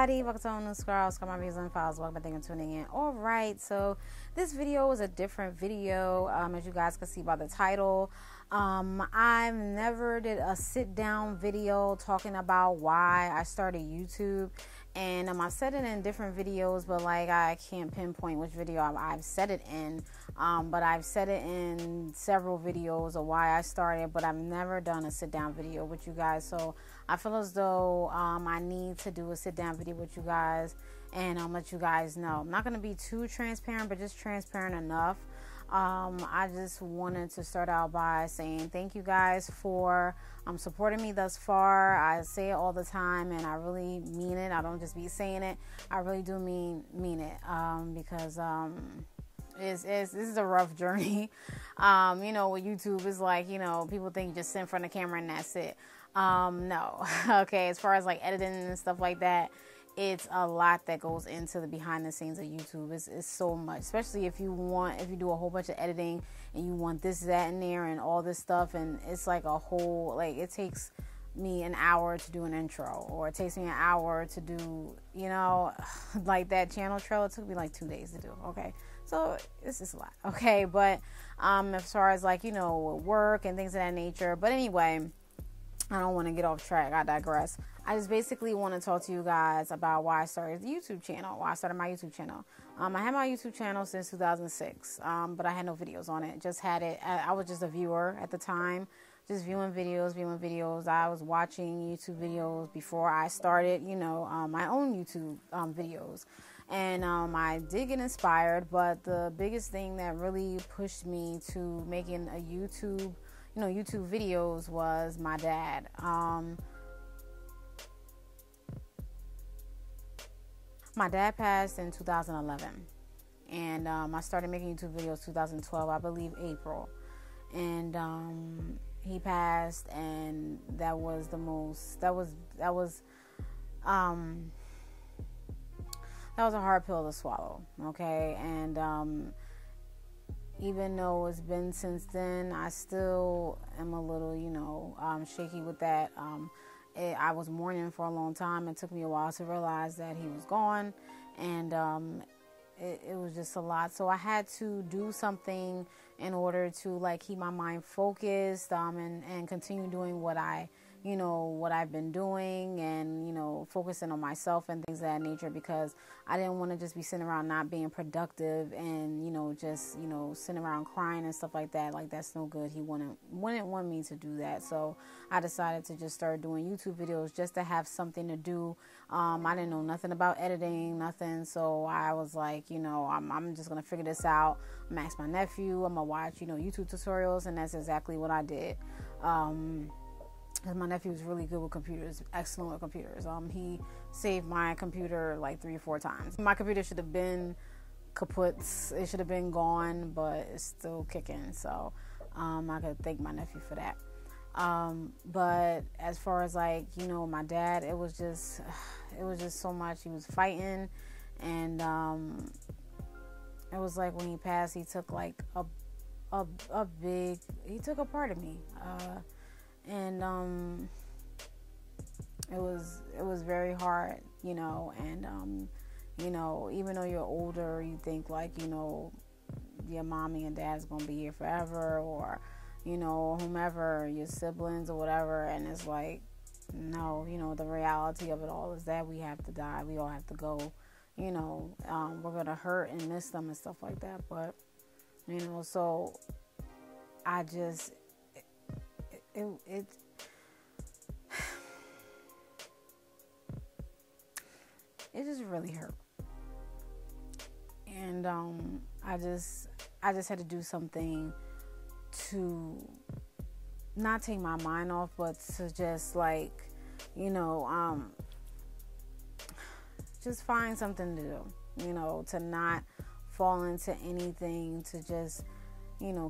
everybody, welcome to a new scroll. My views and files. Welcome, thank you for tuning in. All right, so this video is a different video, as you guys can see by the title. I've never did a sit down video talking about why I started YouTube, and I've said it in different videos, but like I can't pinpoint which video I've said it in. But I've said it in several videos of why I started, but I've never done a sit down video with you guys. So I feel as though I need to do a sit down video with you guys and let you guys know. I'm not going to be too transparent, but just transparent enough. I just wanted to start out by saying thank you guys for supporting me thus far. I say it all the time, and I really mean it. I don't just be saying it. I really do mean it, because this is a rough journey. With YouTube is like, people think you just sit in front of the camera and that's it. No. Okay, as far as like editing and stuff like that, it's a lot that goes into the behind the scenes of YouTube. It's so much, especially if you do a whole bunch of editing and you want this, that, and there and all this stuff, and it's like a whole, like, it takes me an hour to do an intro, or it takes me an hour to do, like that channel trail. It took me like 2 days to do. Okay, so it's just a lot. Okay, but as far as like work and things of that nature. But anyway, I don't want to get off track. I digress. I just basically want to talk to you guys about why I started the YouTube channel. Why I started my YouTube channel. I had my YouTube channel since 2006, but I had no videos on it. Just had it. I was just a viewer at the time. Just viewing videos. I was watching YouTube videos before I started, my own YouTube videos. And I did get inspired, but the biggest thing that really pushed me to making a YouTube videos was my dad. My dad passed in 2011, and I started making YouTube videos 2012, I believe April. And he passed, and that was a hard pill to swallow, okay? And even though it's been since then, I still am a little, shaky with that. I was mourning for a long time. It took me a while to realize that he was gone, and it was just a lot. So I had to do something in order to like keep my mind focused, and continue doing what I've been doing, and focusing on myself and things of that nature, because I didn't want to just be sitting around not being productive and just sitting around crying and stuff like that. Like, that's no good. He wouldn't want me to do that. So I decided to just start doing YouTube videos just to have something to do. I didn't know nothing about editing, nothing. So I was like, I'm just gonna figure this out. I'm gonna ask my nephew. I'm gonna watch YouTube tutorials, and that's exactly what I did. Because my nephew was really good with computers, excellent with computers. He saved my computer like 3 or 4 times. My computer should have been kaput. It should have been gone, but it's still kicking. So I could thank my nephew for that. But as far as like, my dad, it was just so much. He was fighting, and it was like when he passed, he took like he took a part of me. And it was very hard, and even though you're older, you think like, your mommy and dad's gonna be here forever, or whomever, your siblings or whatever, and it's like, no, the reality of it all is that we have to die. We all have to go. We're gonna hurt and miss them and stuff like that. But so I just it just really hurt, and I just had to do something to not take my mind off, but to just like just find something to do, to not fall into anything, to just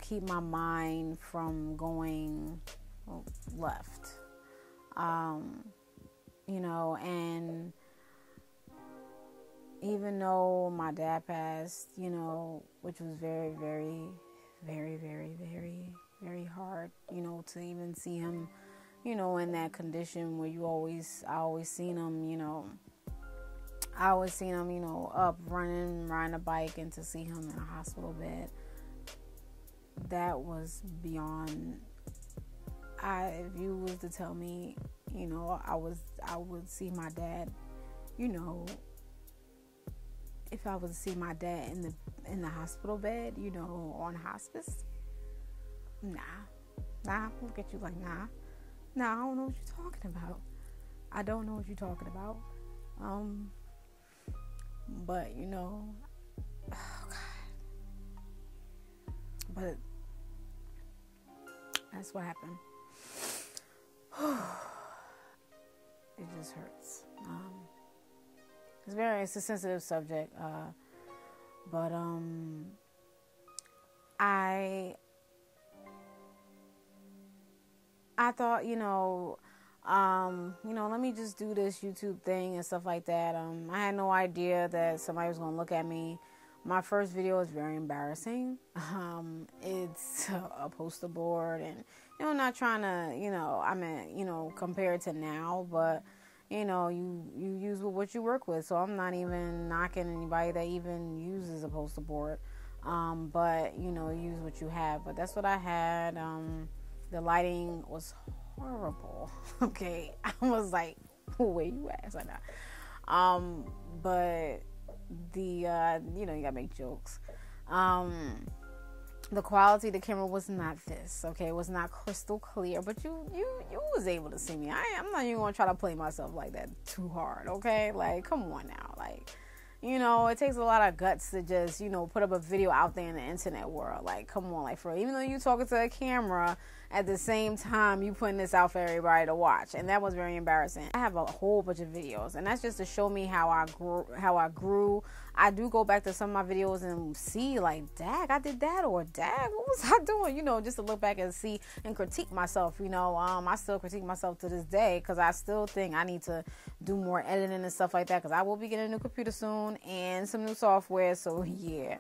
keep my mind from going left, and even though my dad passed, which was very, very, very, very, very, very hard, to even see him, in that condition where I always seen him, I always seen him, up riding a bike, and to see him in a hospital bed, that was beyond. If you was to tell me, I would see my dad, if I was to see my dad in the hospital bed, on hospice, nah, look at you like, nah, I don't know what you're talking about. I don't know what you're talking about. But oh God, but that's what happened. It just hurts. It's a sensitive subject. But I thought, let me just do this YouTube thing and stuff like that. I had no idea that somebody was going to look at me. My first video is very embarrassing. It's a poster board, and, not trying to, compare it to now, but, you use what you work with. So I'm not even knocking anybody that even uses a poster board. But, use what you have. But that's what I had. The lighting was horrible. Okay. I was like, where you at? It's like that. But you gotta make jokes. The quality of the camera was not this, okay? It was not crystal clear, but you was able to see me. I'm not even gonna try to play myself like that too hard, okay? Like, come on now. Like, it takes a lot of guts to just, put up a video out there in the internet world. Like, come on, like, for even though you talking to a camera, at the same time, you putting this out for everybody to watch. And that was very embarrassing. I have a whole bunch of videos, and that's just to show me how I grew. I do go back to some of my videos and see, like, dag, I did that, or dag, what was I doing? Just to look back and see and critique myself. I still critique myself to this day, because I still think I need to do more editing and stuff like that, because I will be getting a new computer soon and some new software. So yeah,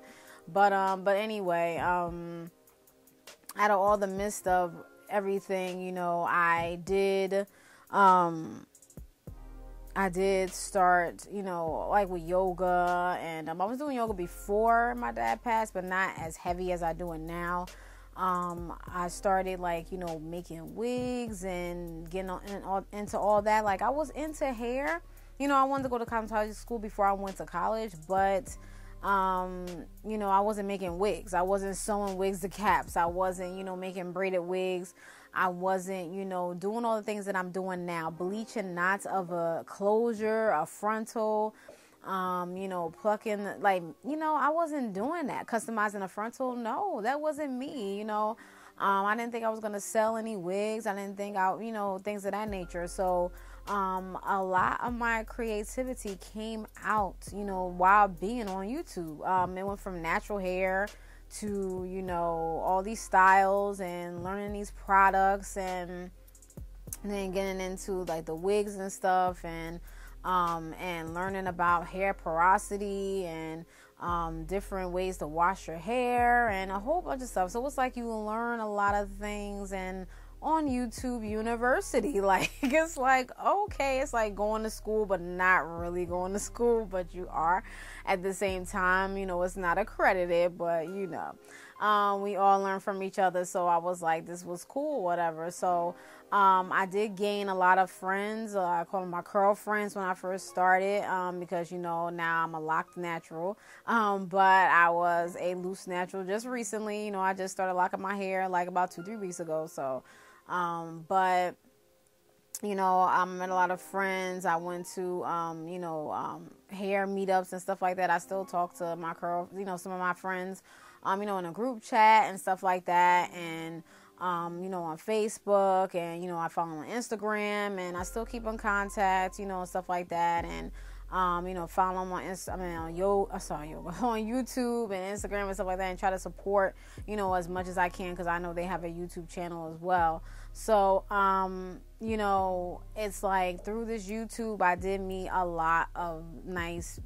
but anyway, out of all the midst of everything, I did start, like with yoga, and I was doing yoga before my dad passed, but not as heavy as I do it now. I started, like, making wigs and getting into all that. Like, I was into hair. I wanted to go to cosmetology school before I went to college, but I wasn't making wigs. I wasn't sewing wigs to caps. I wasn't, making braided wigs. I wasn't, doing all the things that I'm doing now. Bleaching knots of a closure, a frontal, plucking, like, I wasn't doing that. Customizing a frontal, no, that wasn't me, I didn't think I was going to sell any wigs. I didn't think things of that nature. So, a lot of my creativity came out, while being on YouTube. It went from natural hair to, all these styles and learning these products, and then getting into, like, the wigs and stuff, and learning about hair porosity and different ways to wash your hair and a whole bunch of stuff. So it's like you learn a lot of things, and on YouTube University, like, it's like, okay, it's like going to school, but not really going to school, but you are at the same time. It's not accredited, but we all learn from each other. So I was like, this was cool, whatever. So I did gain a lot of friends. I call them my curl friends when I first started, because now I'm a locked natural, but I was a loose natural just recently. I just started locking my hair like about 2-3 weeks ago. So but I met a lot of friends. I went to hair meetups and stuff like that. I still talk to my curl, some of my friends, in a group chat and stuff like that, and on Facebook, and I follow on Instagram, and I still keep in contact, and stuff like that, and follow them on on YouTube and Instagram and stuff like that, and try to support, as much as I can, because I know they have a YouTube channel as well. So, it's like through this YouTube, I did meet a lot of nice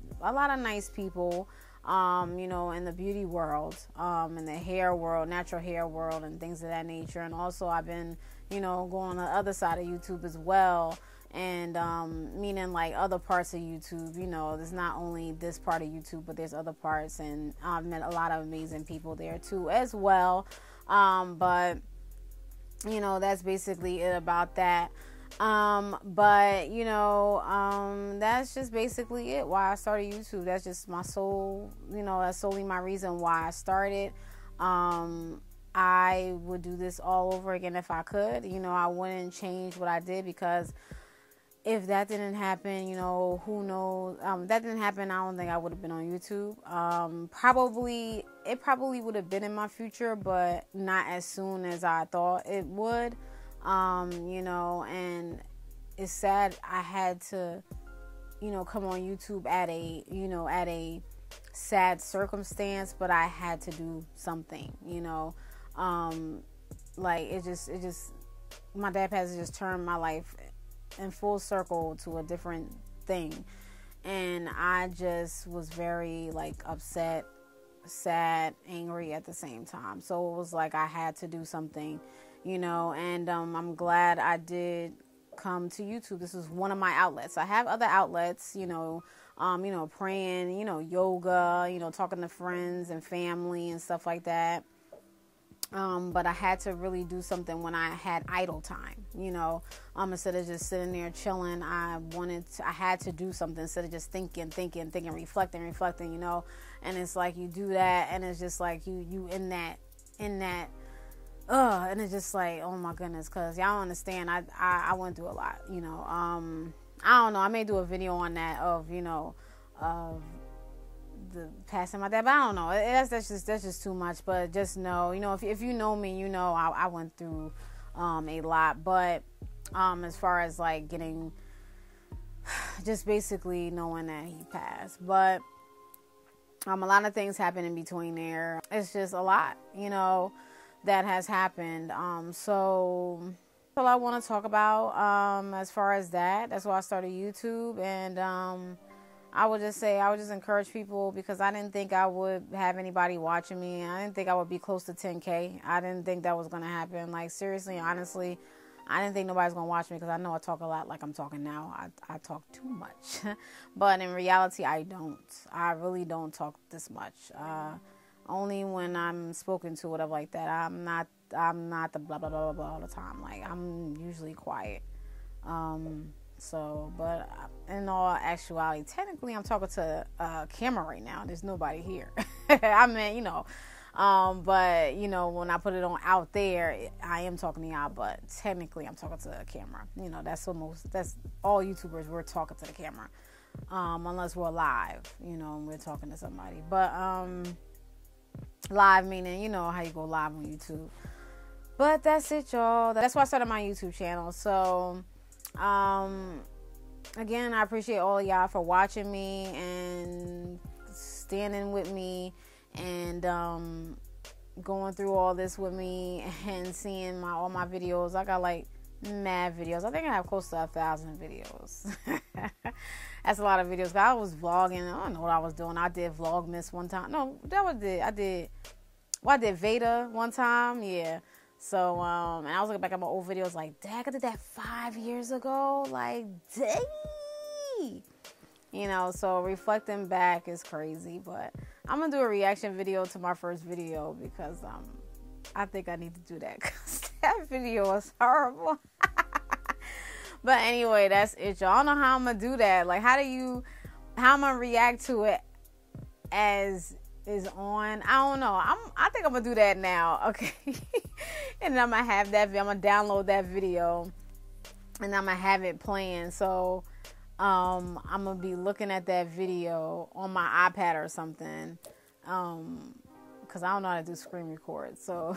people, in the beauty world, in the hair world, natural hair world, and things of that nature. And also I've been, going on the other side of YouTube as well, And meaning like other parts of YouTube. You know, there's not only this part of YouTube, but there's other parts, and I've met a lot of amazing people there too as well. But you know, that's basically it about that. But you know, that's just basically it, why I started YouTube. That's just my sole, you know, that's solely my reason why I started. I would do this all over again if I could. You know, I wouldn't change what I did, because if that didn't happen, you know, who knows? That didn't happen, I don't think I would have been on YouTube. It probably would have been in my future, but not as soon as I thought it would. You know, and it's sad I had to, you know, come on YouTube at a sad circumstance, but I had to do something, you know. Like it just my dad has just turned my life in full circle to a different thing, and I just was very like upset, sad, angry at the same time. So it was like I had to do something, you know. And I'm glad I did come to YouTube. This is one of my outlets. I have other outlets, you know, praying, you know, yoga, you know, talking to friends and family and stuff like that. But I had to really do something when I had idle time, you know. Instead of just sitting there chilling, I had to do something instead of just thinking, reflecting, you know. And it's like you do that, and it's just like you in that, and it's just like, oh my goodness, because y'all understand, I went through a lot, you know. I don't know, I may do a video on that of, you know, of the passing my dad, but I don't know, that's just too much. But just know, you know, if you know me, you know I went through a lot. But as far as like getting, just basically knowing that he passed, but a lot of things happened in between there. It's just a lot, you know, that has happened. So that's all I want to talk about as far as that. That's why I started YouTube. And I would just encourage people, because I didn't think I would have anybody watching me. I didn't think I would be close to 10K. I didn't think that was going to happen. Like, seriously, honestly, I didn't think nobody's going to watch me, because I know I talk a lot like I'm talking now. I talk too much. But in reality, I don't. I really don't talk this much. Only when I'm spoken to, whatever like that. I'm not the blah, blah, blah, blah all the time. Like, I'm usually quiet. So, but in all actuality, technically, I'm talking to a camera right now. There's nobody here. I mean, you know, but you know, when I put it on out there, I am talking to y'all, but technically, I'm talking to a camera. You know, that's all YouTubers. We're talking to the camera, unless we're live. You know, and we're talking to somebody. But live meaning, you know, how you go live on YouTube. But that's it, y'all. That's why I started my YouTube channel. So. Again, I appreciate all of y'all for watching me and standing with me and going through all this with me and seeing all my videos. I got like mad videos. I think I have close to 1,000 videos. That's a lot of videos. I was vlogging. I don't know what I was doing. I did Vlogmas one time. No, that was it. I did Veda one time. Yeah. So, and I was looking back at my old videos like, dang, I did that 5 years ago. Like, dang. You know, so reflecting back is crazy. But I'm going to do a reaction video to my first video, because I think I need to do that, because that video was horrible. But anyway, that's it, y'all. I don't know how I'm going to do that. Like, how am I going to react to it as is on? I don't know. I think I'm gonna do that now. Okay. And I'm gonna have that. I'm gonna download that video, and I'm gonna have it playing. So, I'm gonna be looking at that video on my iPad or something. Because I don't know how to do screen record. So,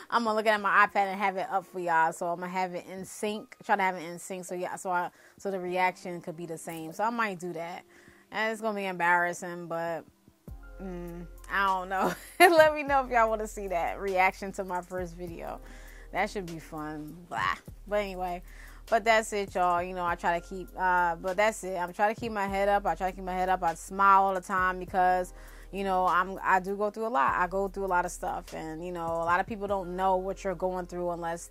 I'm gonna look at my iPad and have it up for y'all. So I'm gonna have it in sync. Try to have it in sync. So yeah. So the reaction could be the same. So I might do that. And it's gonna be embarrassing, but. I don't know. Let me know if y'all want to see that reaction to my first video. That should be fun. Blah. But anyway, but that's it, y'all. You know, I try to keep, but that's it. I'm trying to keep my head up. I smile all the time, because, You know, I do go through a lot. I go through a lot of stuff, and you know, a lot of people don't know what you're going through unless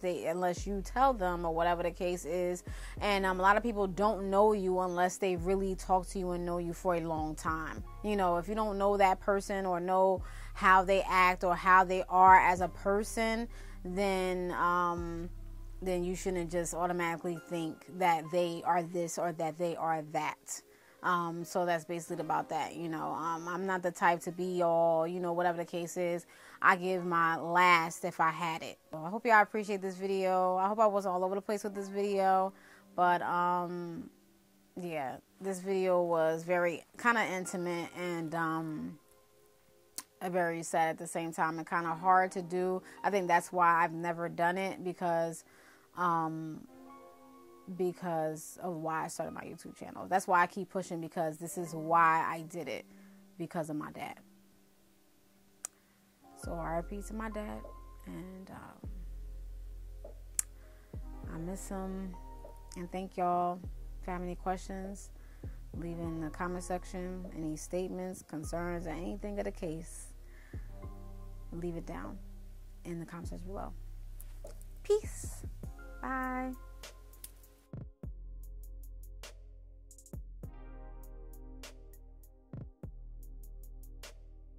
you tell them, or whatever the case is. And a lot of people don't know you unless they really talk to you and know you for a long time. You know, if you don't know that person or know how they act or how they are as a person, then you shouldn't just automatically think that they are this or that they are that. So that's basically about that, you know. I'm not the type to be all, you know, whatever the case is. I give my last if I had it. So I hope y'all appreciate this video. I hope I wasn't all over the place with this video. But, yeah, this video was very kind of intimate and very sad at the same time, and kind of hard to do. I think that's why I've never done it, because of why I started my YouTube channel. That's why I keep pushing, because this is why I did it, because of my dad. So RIP to my dad, and I miss him. And thank y'all. If you have any questions, leave in the comment section. Any statements, concerns, or anything of the case, leave it down in the comment section below. Peace. Bye.